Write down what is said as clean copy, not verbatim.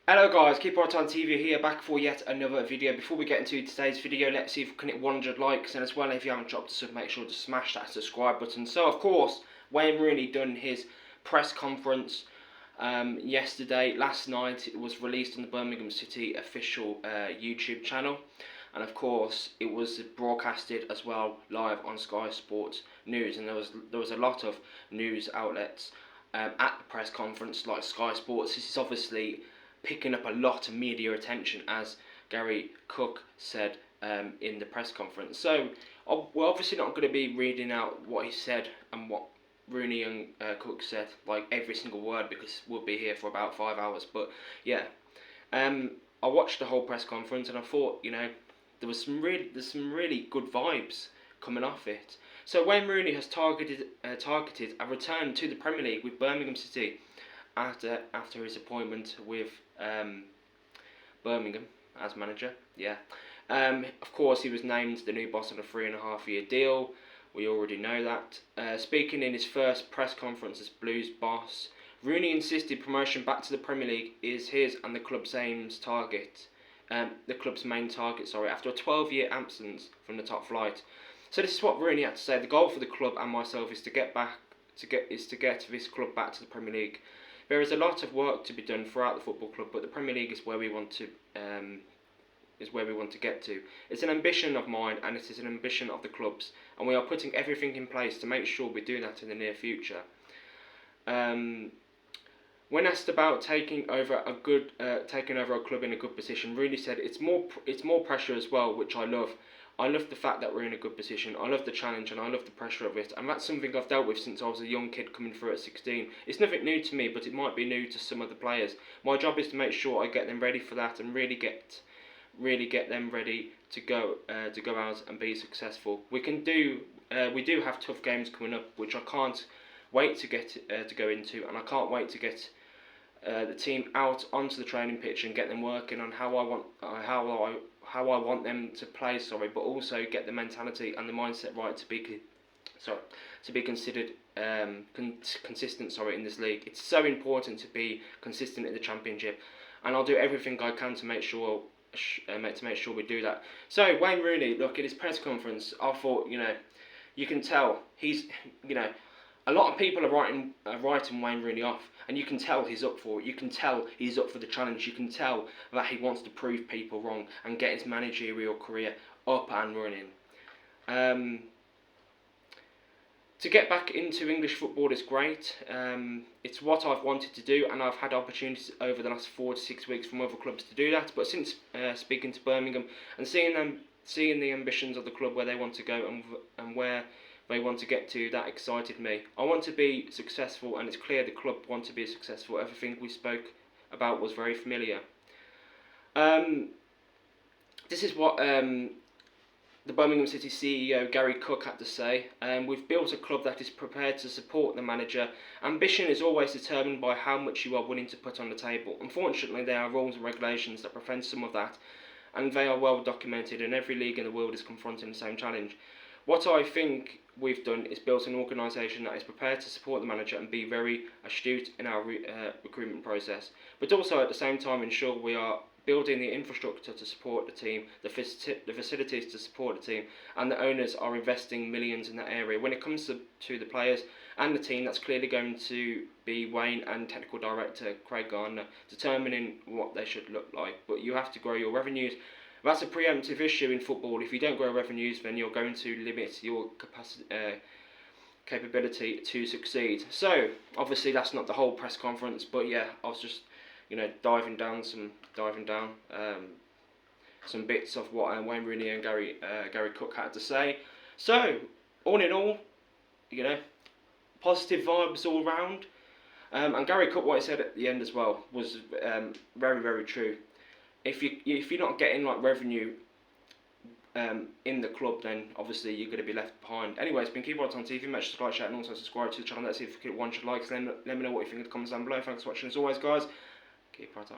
Hello guys, Keep Right On TV here, back for yet another video. Before we get into today's video, let's see if we can hit 100 likes, and as well, if you haven't dropped a sub, make sure to smash that subscribe button. So of course, Wayne Rooney done his press conference last night. It was released on the Birmingham City official YouTube channel, and of course it was broadcasted as well live on Sky Sports News, and there was a lot of news outlets at the press conference like Sky Sports. This is obviously picking up a lot of media attention, as Gary Cook said in the press conference. So we're obviously not going to be reading out what he said and what Rooney and Cook said, like every single word, because we'll be here for about 5 hours. But yeah, I watched the whole press conference and I thought, there's some really good vibes coming off it. So Wayne Rooney has targeted a return to the Premier League with Birmingham City after his appointment with Birmingham as manager. Yeah. Of course, he was named the new boss on a 3.5-year deal. We already know that. Speaking in his first press conference as Blues boss, Rooney insisted promotion back to the Premier League is his and the club's main target. After a 12-year absence from the top flight. So this is what Rooney had to say. The goal for the club and myself is to get this club back to the Premier League. There is a lot of work to be done throughout the football club, but the Premier League is where we want to get to. It's an ambition of mine, and it is an ambition of the club's, and we are putting everything in place to make sure we do that in the near future. When asked about taking over a club in a good position, Rooney said it's more pressure as well, which I love. I love the fact that we're in a good position. I love the challenge and I love the pressure of it, and that's something I've dealt with since I was a young kid coming through at 16. It's nothing new to me, but it might be new to some other players. My job is to make sure I get them ready for that and really get them ready to go out and be successful. We do have tough games coming up, which I can't wait to go into, and I can't wait to get the team out onto the training pitch and get them working on how I want them to play. But also get the mentality and the mindset right to be considered consistent. In this league, it's so important to be consistent in the Championship, and I'll do everything I can to make sure we do that. So Wayne Rooney, look at his press conference. I thought, you can tell he's, a lot of people are writing Wayne Rooney off, and you can tell he's up for it. You can tell he's up for the challenge. You can tell that he wants to prove people wrong and get his managerial career up and running. To get back into English football is great. It's what I've wanted to do, and I've had opportunities over the last 4 to 6 weeks from other clubs to do that. But since speaking to Birmingham and seeing the ambitions of the club, where they want to go and where they want to get to, that excited me. I want to be successful, and it's clear the club want to be successful. Everything we spoke about was very familiar. This is what the Birmingham City CEO Gary Cook had to say. We've built a club that is prepared to support the manager. Ambition is always determined by how much you are willing to put on the table. Unfortunately, there are rules and regulations that prevent some of that, and they are well documented, and every league in the world is confronting the same challenge. What I think we've done is built an organisation that is prepared to support the manager and be very astute in our recruitment process, but also at the same time ensure we are building the infrastructure to support the team, the facilities to support the team, and the owners are investing millions in that area. When it comes to the players and the team, that's clearly going to be Wayne and technical director Craig Gardner determining what they should look like. But you have to grow your revenues. That's a preemptive issue in football. If you don't grow revenues, then you're going to limit your capability to succeed. So obviously that's not the whole press conference, but yeah, I was just diving down some bits of what Wayne Rooney and Gary Cook had to say. So all in all, positive vibes all round. And Gary Cook, what he said at the end as well, was very, very true. If you're not getting revenue in the club, then obviously you're going to be left behind. Anyway, it's been Keep Right On TV. Make sure to like, share, and also subscribe to the channel. Let's see if we can get 100 likes. Let me know what you think in the comments down below. Thanks for watching as always, guys. Keep right on.